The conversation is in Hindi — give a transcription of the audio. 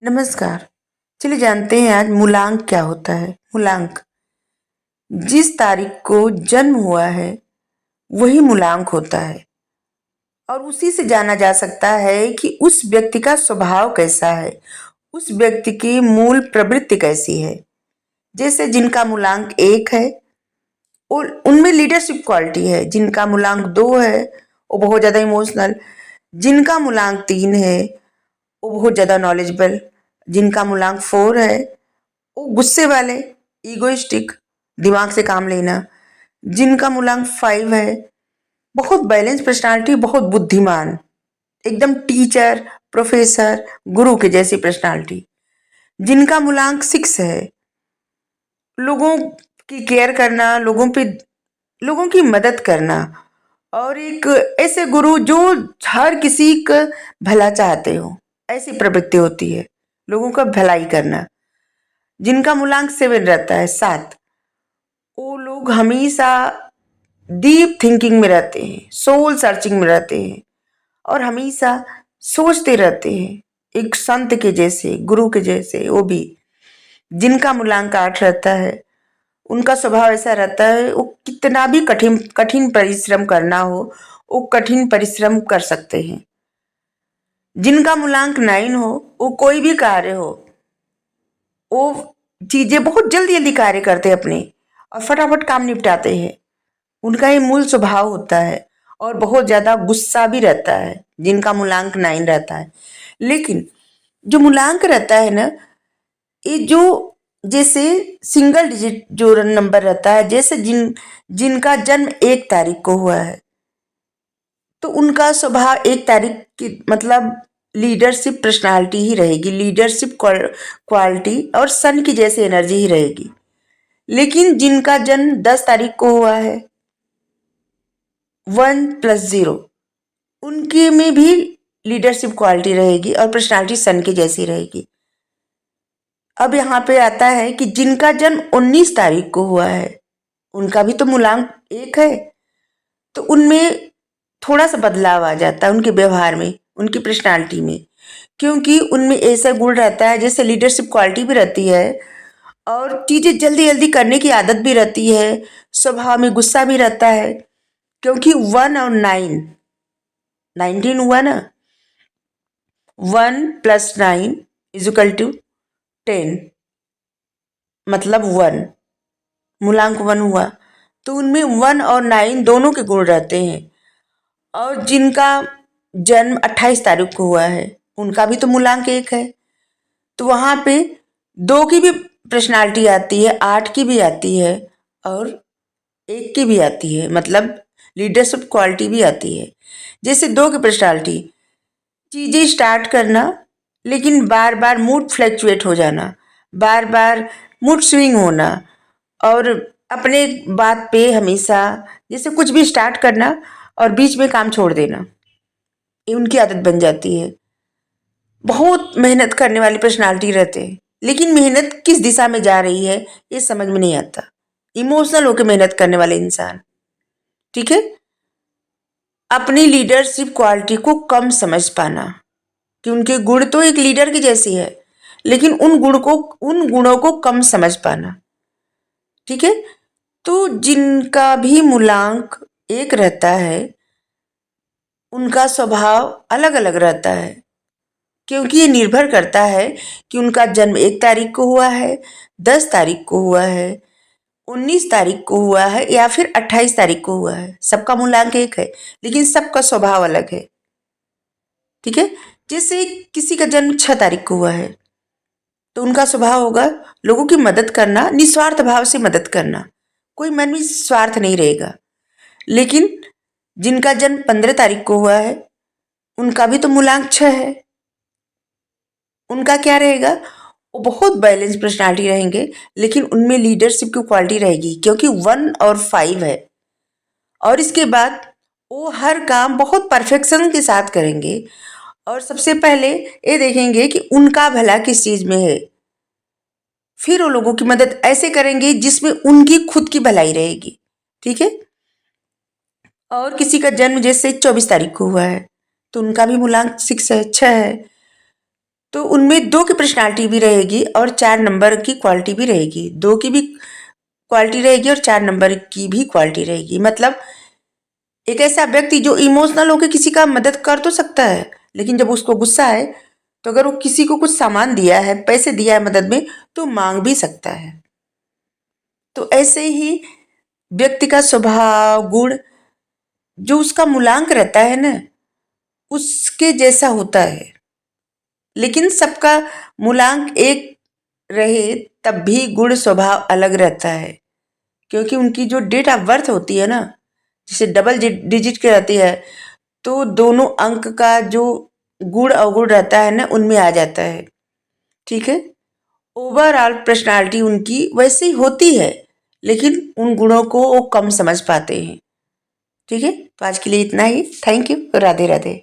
नमस्कार। चलिए जानते हैं आज मूलांक क्या होता है। मूलांक जिस तारीख को जन्म हुआ है वही मूलांक होता है और उसी से जाना जा सकता है कि उस व्यक्ति का स्वभाव कैसा है, उस व्यक्ति की मूल प्रवृत्ति कैसी है। जैसे जिनका मूलांक 1 है और उनमें लीडरशिप क्वालिटी है, जिनका मूलांक 2 है वो बहुत ज़्यादा इमोशनल, जिनका मूलांक 3 है वो बहुत ज़्यादा नॉलेजेबल, जिनका मूलांक 4 है वो गुस्से वाले, इगोइस्टिक, दिमाग से काम लेना, जिनका मूलांक 5 है बहुत बैलेंस पर्सनालिटी, बहुत बुद्धिमान, एकदम टीचर, प्रोफेसर, गुरु के जैसी पर्सनालिटी, जिनका मूलांक 6 है लोगों की केयर करना, लोगों की मदद करना और एक ऐसे गुरु जो हर किसी का भला चाहते हो, ऐसी प्रवृत्ति होती है, लोगों का भलाई करना। जिनका मूलांक 7 रहता है, 7, वो लोग हमेशा डीप थिंकिंग में रहते हैं, सोल सर्चिंग में रहते हैं और हमेशा सोचते रहते हैं, एक संत के जैसे, गुरु के जैसे। वो भी जिनका मूलांक 8 रहता है उनका स्वभाव ऐसा रहता है, वो कितना भी कठिन कठिन परिश्रम करना हो वो कठिन परिश्रम कर सकते हैं। जिनका मूलांक 9 हो वो कोई भी कार्य हो वो चीजें बहुत जल्दी जल्दी कार्य करते हैं अपने और फटाफट काम निपटाते हैं। उनका ये मूल स्वभाव होता है और बहुत ज्यादा गुस्सा भी रहता है जिनका मूलांक 9 रहता है। लेकिन जो मूलांक रहता है ना, ये जो जैसे सिंगल डिजिट जो नंबर रहता है, जैसे जिनका जन्म 1 तारीख को हुआ है तो उनका स्वभाव 1 तारीख की मतलब लीडरशिप पर्सनालिटी ही रहेगी, लीडरशिप क्वालिटी और सन की जैसी एनर्जी ही रहेगी। लेकिन जिनका जन्म 10 तारीख को हुआ है, 1+0, उनके में भी लीडरशिप क्वालिटी रहेगी और पर्सनालिटी सन की जैसी रहेगी। अब यहाँ पे आता है कि जिनका जन्म 19 तारीख को हुआ है उनका भी तो मूलांक 1 है, तो उनमें थोड़ा सा बदलाव आ जाता है उनके व्यवहार में, उनकी पर्सनालिटी में, क्योंकि उनमें ऐसा गुण रहता है जैसे लीडरशिप क्वालिटी भी रहती है और चीजें जल्दी जल्दी करने की आदत भी रहती है, स्वभाव में गुस्सा भी रहता है। क्योंकि 1 और 9, 19 हुआ ना, 1+9 = 10, मतलब 1, मूलांक 1 हुआ तो उनमें 1 और 9 दोनों के गुण रहते हैं। और जिनका जन्म 28 तारीख को हुआ है उनका भी तो मूलांक 1 है, तो वहां पे 2 की भी पर्सनालिटी आती है, 8 की भी आती है और 1 की भी आती है, मतलब लीडरशिप क्वालिटी भी आती है। जैसे 2 की पर्सनालिटी, चीजें स्टार्ट करना लेकिन बार बार मूड फ्लक्चुएट हो जाना, बार बार मूड स्विंग होना और अपने बात पे हमेशा जैसे कुछ भी स्टार्ट करना और बीच में काम छोड़ देना, ये उनकी आदत बन जाती है। बहुत मेहनत करने वाली पर्सनालिटी रहते हैं लेकिन मेहनत किस दिशा में जा रही है ये समझ में नहीं आता। इमोशनल होकर मेहनत करने वाले इंसान, ठीक है, अपनी लीडरशिप क्वालिटी को कम समझ पाना कि उनके गुण तो एक लीडर की जैसी है लेकिन उन गुणों को कम समझ पाना, ठीक है। तो जिनका भी मूलांक 1 रहता है उनका स्वभाव अलग अलग रहता है, क्योंकि ये निर्भर करता है कि उनका जन्म 1 तारीख को हुआ है, 10 तारीख को हुआ है, 19 तारीख को हुआ है या फिर 28 तारीख को हुआ है। सबका मूलांक 1 है लेकिन सबका स्वभाव अलग है, ठीक है। जैसे किसी का जन्म 6 तारीख को हुआ है तो उनका स्वभाव होगा लोगों की मदद करना, निस्वार्थ भाव से मदद करना, कोई मन में स्वार्थ नहीं रहेगा। लेकिन जिनका जन्म 15 तारीख को हुआ है उनका भी तो मूलांक 6 है, उनका क्या रहेगा, वो बहुत बैलेंस पर्सनालिटी रहेंगे लेकिन उनमें लीडरशिप की क्वालिटी रहेगी क्योंकि 1 और 5 है। और इसके बाद वो हर काम बहुत परफेक्शन के साथ करेंगे और सबसे पहले ये देखेंगे कि उनका भला किस चीज में है, फिर वो लोगों की मदद ऐसे करेंगे जिसमें उनकी खुद की भलाई रहेगी, ठीक है। और किसी का जन्म जैसे 24 तारीख को हुआ है तो उनका भी मूलांक 6 है, 6 है, तो उनमें 2 की पर्सनालिटी भी रहेगी और 4 नंबर की क्वालिटी भी रहेगी। 2 की भी क्वालिटी रहेगी और 4 नंबर की भी क्वालिटी रहेगी। मतलब एक ऐसा व्यक्ति जो इमोशनल होकर किसी का मदद कर तो सकता है, लेकिन जब उसको गुस्सा है तो अगर वो किसी को कुछ सामान दिया है, पैसे दिया है मदद में, तो मांग भी सकता है। तो ऐसे ही व्यक्ति का स्वभाव, गुण, जो उसका मूलांक रहता है ना, उसके जैसा होता है। लेकिन सबका मूलांक एक रहे तब भी गुण स्वभाव अलग रहता है, क्योंकि उनकी जो डेट ऑफ बर्थ होती है ना, जैसे डबल डिजिट की रहती है, तो दोनों अंक का जो गुण अवगुण रहता है ना, उनमें आ जाता है। ठीक है। ओवरऑल पर्सनालिटी उनकी वैसी होती है, लेकिन उन गुणों को वो कम समझ पाते हैं। ठीक है, तो आज के लिए इतना ही। Thank you. राधे राधे।